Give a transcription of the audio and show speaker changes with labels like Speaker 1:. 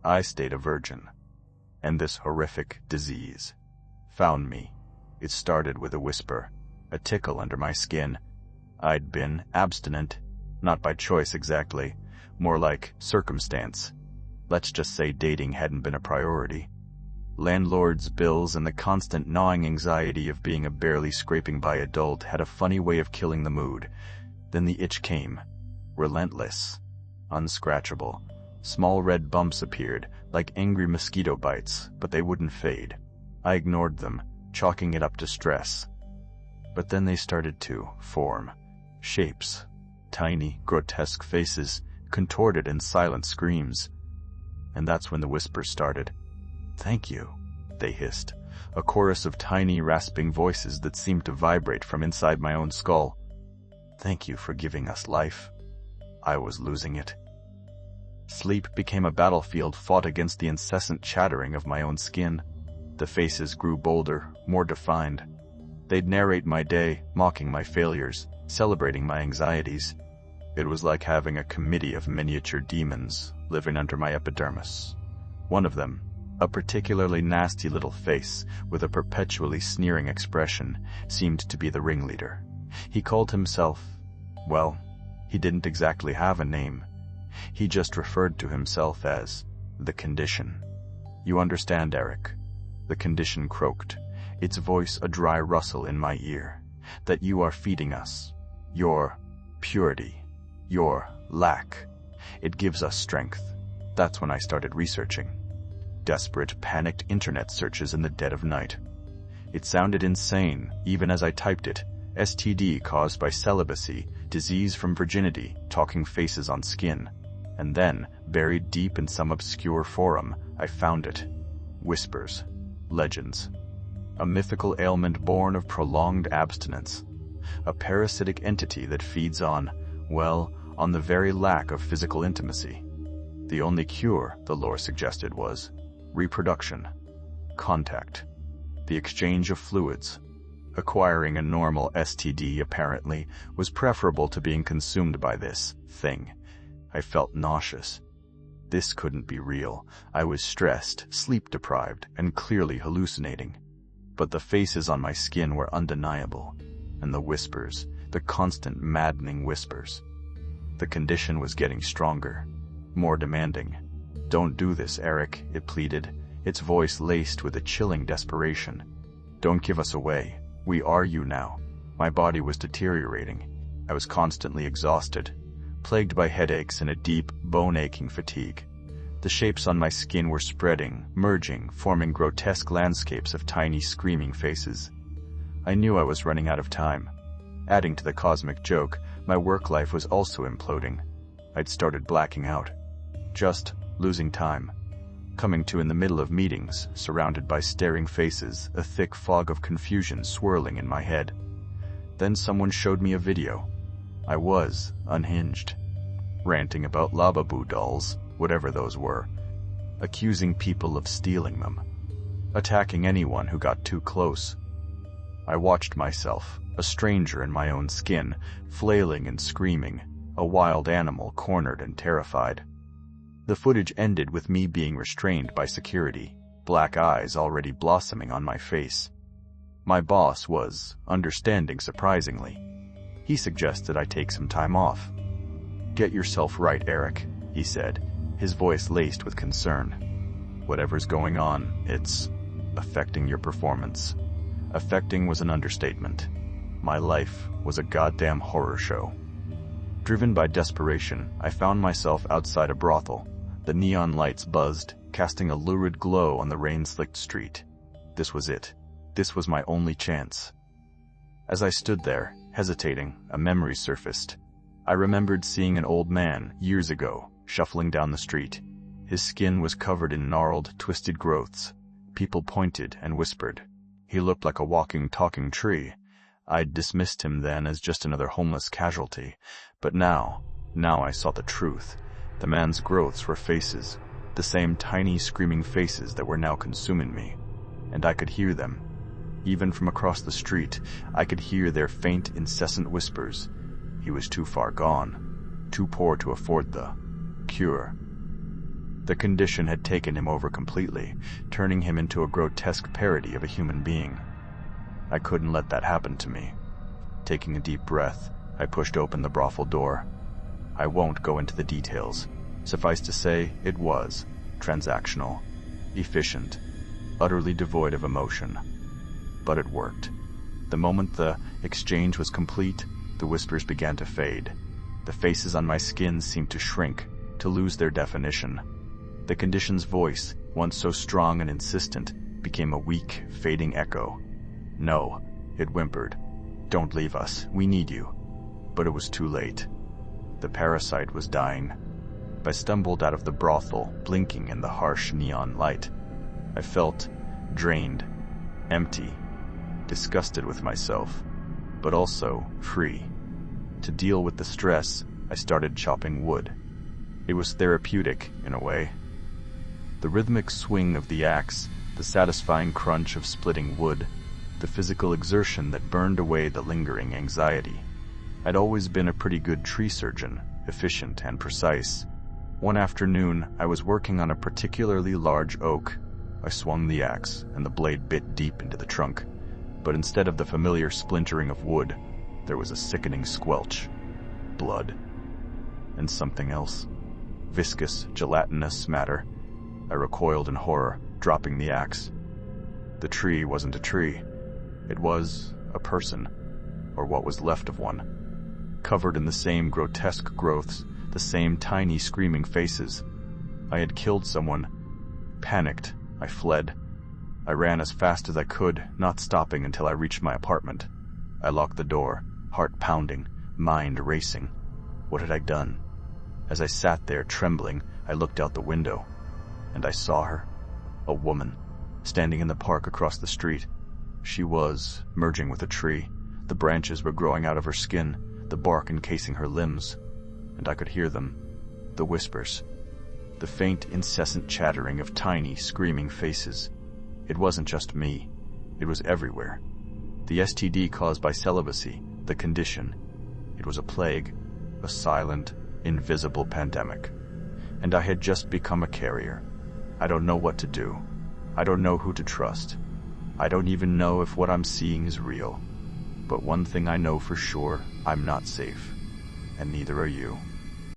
Speaker 1: I stayed a virgin. And this horrific disease found me. It started with a whisper, a tickle under my skin. I'd been abstinent, not by choice exactly, more like circumstance. Let's just say dating hadn't been a priority. Landlord's bills and the constant gnawing anxiety of being a barely scraping by adult had a funny way of killing the mood. Then the itch came, relentless, unscratchable. Small red bumps appeared, like angry mosquito bites, but they wouldn't fade. I ignored them, chalking it up to stress. But then they started to form. Shapes. Tiny, grotesque faces, contorted in silent screams. And that's when the whispers started. "Thank you," they hissed, a chorus of tiny, rasping voices that seemed to vibrate from inside my own skull. "Thank you for giving us life." I was losing it. Sleep became a battlefield fought against the incessant chattering of my own skin. The faces grew bolder, more defined. They'd narrate my day, mocking my failures, celebrating my anxieties. It was like having a committee of miniature demons living under my epidermis. One of them, a particularly nasty little face with a perpetually sneering expression, seemed to be the ringleader. He called himself, well, he didn't exactly have a name. He just referred to himself as the Condition. "You understand, Eric," the Condition croaked, its voice a dry rustle in my ear, "that you are feeding us. Your purity. Your lack. It gives us strength." That's when I started researching. Desperate, panicked internet searches in the dead of night. It sounded insane, even as I typed it. STD caused by celibacy, disease from virginity, talking faces on skin. And then, buried deep in some obscure forum, I found it. Whispers. Legends. A mythical ailment born of prolonged abstinence. A parasitic entity that feeds on, well, on the very lack of physical intimacy. The only cure, the lore suggested, was reproduction. Contact. The exchange of fluids. Acquiring a normal STD, apparently, was preferable to being consumed by this thing. I felt nauseous. This couldn't be real. I was stressed, sleep-deprived, and clearly hallucinating. But the faces on my skin were undeniable. And the whispers, the constant maddening whispers. The Condition was getting stronger, more demanding. "Don't do this, Eric," it pleaded, its voice laced with a chilling desperation. "Don't give us away. We are you now." My body was deteriorating. I was constantly exhausted, plagued by headaches and a deep, bone-aching fatigue. The shapes on my skin were spreading, merging, forming grotesque landscapes of tiny, screaming faces. I knew I was running out of time. Adding to the cosmic joke, my work life was also imploding. I'd started blacking out. Just losing time. Coming to in the middle of meetings, surrounded by staring faces, a thick fog of confusion swirling in my head. Then someone showed me a video. I was unhinged, ranting about Lababoo dolls, whatever those were, accusing people of stealing them, attacking anyone who got too close. I watched myself, a stranger in my own skin, flailing and screaming, a wild animal cornered and terrified. The footage ended with me being restrained by security, black eyes already blossoming on my face. My boss was understanding surprisingly. He suggested I take some time off. "Get yourself right, Eric," he said, his voice laced with concern. "Whatever's going on, it's affecting your performance." Affecting was an understatement. My life was a goddamn horror show. Driven by desperation, I found myself outside a brothel. The neon lights buzzed, casting a lurid glow on the rain-slicked street. This was it. This was my only chance. As I stood there, hesitating, a memory surfaced. I remembered seeing an old man, years ago, shuffling down the street. His skin was covered in gnarled, twisted growths. People pointed and whispered. He looked like a walking, talking tree. I'd dismissed him then as just another homeless casualty. But now I saw the truth. The man's growths were faces, the same tiny, screaming faces that were now consuming me. And I could hear them. Even from across the street, I could hear their faint, incessant whispers. He was too far gone, too poor to afford the cure. The condition had taken him over completely, turning him into a grotesque parody of a human being. I couldn't let that happen to me. Taking a deep breath, I pushed open the brothel door. I won't go into the details. Suffice to say, it was transactional, efficient, utterly devoid of emotion. But it worked. The moment the exchange was complete, the whispers began to fade. The faces on my skin seemed to shrink, to lose their definition. The condition's voice, once so strong and insistent, became a weak, fading echo. "No," it whimpered. "Don't leave us. We need you." But it was too late. The parasite was dying. I stumbled out of the brothel, blinking in the harsh neon light. I felt drained, empty, disgusted with myself, but also free. To deal with the stress, I started chopping wood. It was therapeutic, in a way. The rhythmic swing of the axe, the satisfying crunch of splitting wood, the physical exertion that burned away the lingering anxiety. I'd always been a pretty good tree surgeon, efficient and precise. One afternoon, I was working on a particularly large oak. I swung the axe, and the blade bit deep into the trunk. But instead of the familiar splintering of wood, there was a sickening squelch. Blood. And something else. Viscous, gelatinous matter. I recoiled in horror, dropping the axe. The tree wasn't a tree. It was a person, or what was left of one. Covered in the same grotesque growths, the same tiny screaming faces. I had killed someone. Panicked, I fled. I ran as fast as I could, not stopping until I reached my apartment. I locked the door, heart pounding, mind racing. What had I done? As I sat there trembling, I looked out the window, and I saw her. A woman, standing in the park across the street. She was merging with a tree. The branches were growing out of her skin, the bark encasing her limbs. And I could hear them, the whispers, the faint, incessant chattering of tiny, screaming faces. It wasn't just me. It was everywhere. The STD caused by celibacy, the condition. It was a plague, a silent, invisible pandemic. And I had just become a carrier. I don't know what to do. I don't know who to trust. I don't even know if what I'm seeing is real. But one thing I know for sure, I'm not safe. And neither are you.